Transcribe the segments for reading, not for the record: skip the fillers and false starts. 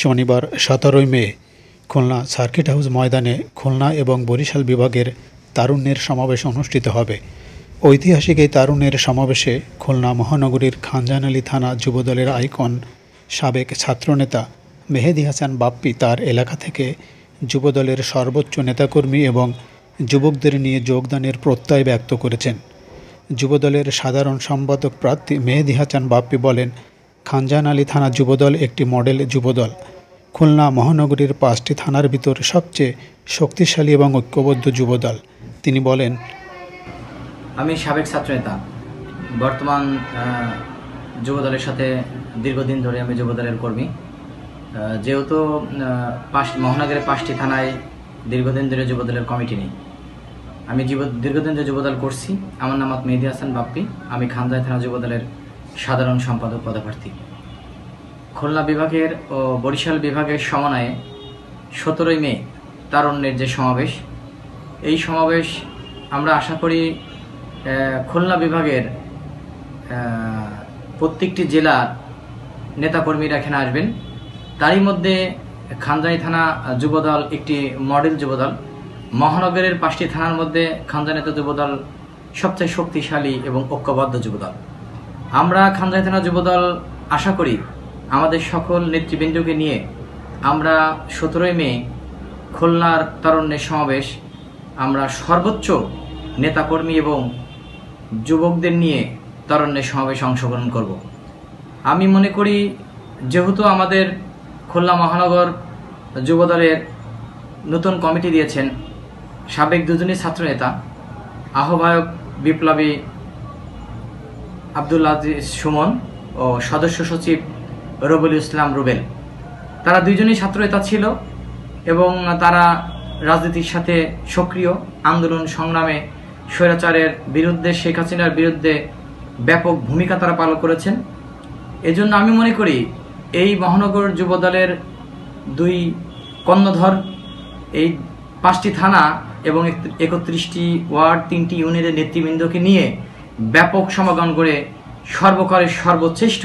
শনিবার 17 মে Khulna circuit house ময়দানে খুলনা এবং বরিশাল বিভাগের তারুণ্যের সমাবেশ অনুষ্ঠিত হবে। ঐতিহাসিক এই তারুণ্যের সমাবেশে খুলনা মহানগরীর খানজাহান থানা যুবদলের আইকন সাবেক ছাত্রনেতা মেহেদী হাসান বাপ্পি তার এলাকা থেকে যুবদলের সর্বোচ্চ নেতাকর্মী এবং যুবকদের নিয়ে যোগদানের প্রত্যয় ব্যক্ত করেছেন। যুবদলের সাধারণ সম্পাদক প্রার্থী মেহেদী হাসান বাপ্পি বলেন, খানজাহান থানা যুবদল একটি মডেল যুবদল। খুলনা মহানগরীর 5টি থানার ভিতর সবচেয়ে শক্তিশালী এবং ঐক্যবদ্ধ যুবদল। তিনি বলেন, আমি সাবেক ছাত্রনেতা, বর্তমান যুবদলের সাথে দীর্ঘদিন ধরে আমি যুবদলের কর্মী। যেহেতু মহানগরের 5টি থানায় দীর্ঘদিন ধরে যুবদলের কমিটি নেই, আমি দীর্ঘদিন ধরে যুবদল করছি। আমার নাম মেহেদী হাসান বাপ্পি, আমি খানজাহান থানা যুবদলের সাধারণ সম্পাদক পদপ্রার্থী। খুলনা বিভাগের ও বরিশাল বিভাগের সমন্বয়ে 17 মে তারুণ্যের যে সমাবেশ, এই সমাবেশ আমরা আশা করি খুলনা বিভাগের প্রত্যেকটি জেলার নেতাকর্মীরা এখানে আসবেন। তারই মধ্যে খানজাহান থানা যুবদল একটি মডেল যুবদল। মহানগরের 5টি থানার মধ্যে খানজাহান যুবদল সবচেয়ে শক্তিশালী এবং ঐক্যবদ্ধ যুবদল। আমরা খানজাহান থানা যুবদল আশা করি আমাদের সকল নেতৃবৃন্দকে নিয়ে আমরা 17 মে খুলনার তারুণ্যের সমাবেশ আমরা সর্বোচ্চ নেতাকর্মী এবং যুবকদের নিয়ে তারুণ্যের সমাবেশে অংশগ্রহণ করব। আমি মনে করি যেহেতু আমাদের খুলনা মহানগর যুবদলের নতুন কমিটি দিয়েছেন সাবেক দুজনই ছাত্রনেতা, আহ্বায়ক বিপ্লবী আব্দুল আজিজ সুমন ও সদস্য সচিব রুবেল ইসলাম রুবেল। তারা দুইজনই ছাত্রনেতা ছিল এবং তারা রাজনীতির সাথে সক্রিয়, আন্দোলন সংগ্রামে স্বৈরাচারের বিরুদ্ধে, শেখ হাসিনার বিরুদ্ধে ব্যাপক ভূমিকা তারা পালন করেছেন। এজন্য আমি মনে করি এই মহানগর যুবদলের 2 কর্ণধর, এই 5টি থানা এবং 31টি ওয়ার্ড, 3টি ইউনিয়নের নেতৃবৃন্দকে নিয়ে ব্যাপক সমাগম করে সর্বকালের সর্বশ্রেষ্ঠ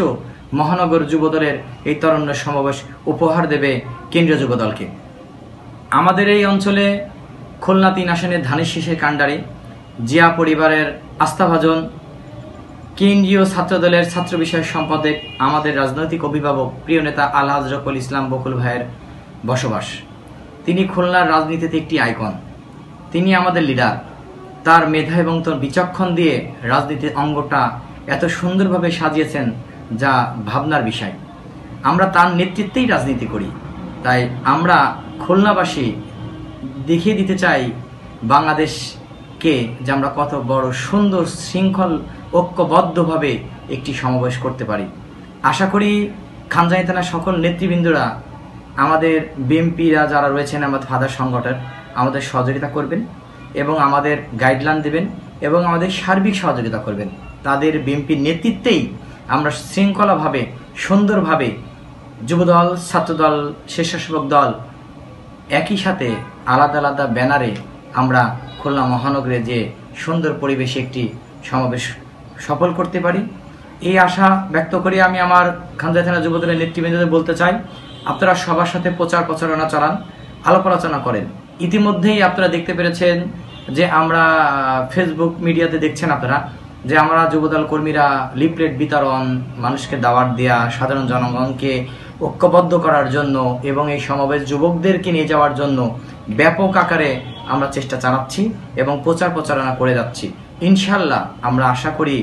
মহানগর যুবদলের এই তারুণ্য সমাবেশ উপহার দেবে কেন্দ্রীয় যুবদলকে। আমাদের এই অঞ্চলে খুলনা 3 আসনের ধানের শীষের কাণ্ডারি, জিয়া পরিবারের আস্থাভাজন, কেন্দ্রীয় ছাত্রদলের ছাত্র বিষয়ক সম্পাদক, আমাদের রাজনৈতিক অভিভাবক, প্রিয় নেতা আলহাজ রফিকুল ইসলাম বকুল ভাইয়ের বসবাস। তিনি খুলনার রাজনীতিতে একটি আইকন, তিনি আমাদের লিডার। তার মেধা এবং তার বিচক্ষণ দিয়ে রাজনীতির অঙ্গটা এত সুন্দরভাবে সাজিয়েছেন যা ভাবনার বিষয়। আমরা তার নেতৃত্বেই রাজনীতি করি, তাই আমরা খুলনাবাসী দেখিয়ে দিতে চাই বাংলাদেশকে যে আমরা কত বড় সুন্দর শৃঙ্খল ঐক্যবদ্ধভাবে একটি সমাবেশ করতে পারি। আশা করি খানজাহান থানার সকল নেতৃবৃন্দরা, আমাদের বিএমপিরা যারা রয়েছেন, আমাদের ফাদার সংগঠন আমাদের সহযোগিতা করবেন এবং আমাদের গাইডলাইন দেবেন এবং আমাদের সার্বিক সহযোগিতা করবেন। তাদের বিএমপির নেতৃত্বেই আমরা শৃঙ্খলাভাবে, সুন্দরভাবে যুবদল, ছাত্রদল, স্বেচ্ছাসেবক দল একই সাথে আলাদা আলাদা ব্যানারে আমরা খুলনা মহানগরে যে সুন্দর পরিবেশে একটি সমাবেশ সফল করতে পারি, এই আশা ব্যক্ত করি আমি আমার খানজাহান থানা যুবদলের নেতৃবৃন্দদের বলতে চাই, আপনারা সবার সাথে প্রচারণা চালান, আলাপ আলোচনা করেন। ইতিমধ্যেই আপনারা দেখতে পেরেছেন যে আমরা ফেসবুক মিডিয়াতে দেখছেন আপনারা যে আমরা যুবদল কর্মীরা লিফলেট বিতরণ, মানুষকে দাওয়াত দেওয়া, সাধারণ জনগণকে ঐক্যবদ্ধ করার জন্য এবং এই সমাবেশ যুবকদেরকে নিয়ে যাওয়ার জন্য ব্যাপক আকারে আমরা চেষ্টা চালাচ্ছি এবং প্রচারণা করে যাচ্ছি। ইনশাল্লাহ আমরা আশা করি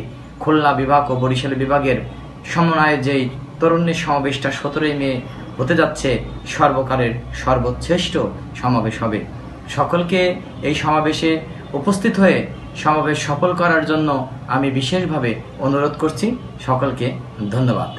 খুলনা বিভাগ ও বরিশাল বিভাগের সমন্বয়ে যেই তরুণের সমাবেশটা 17 মে হতে যাচ্ছে, সর্বকালের সর্বশ্রেষ্ঠ সমাবেশ হবে। সকলকে এই সমাবেশে উপস্থিত হয়ে সমাবেশ সফল করার জন্য আমি বিশেষভাবে অনুরোধ করছি। সকলকে ধন্যবাদ।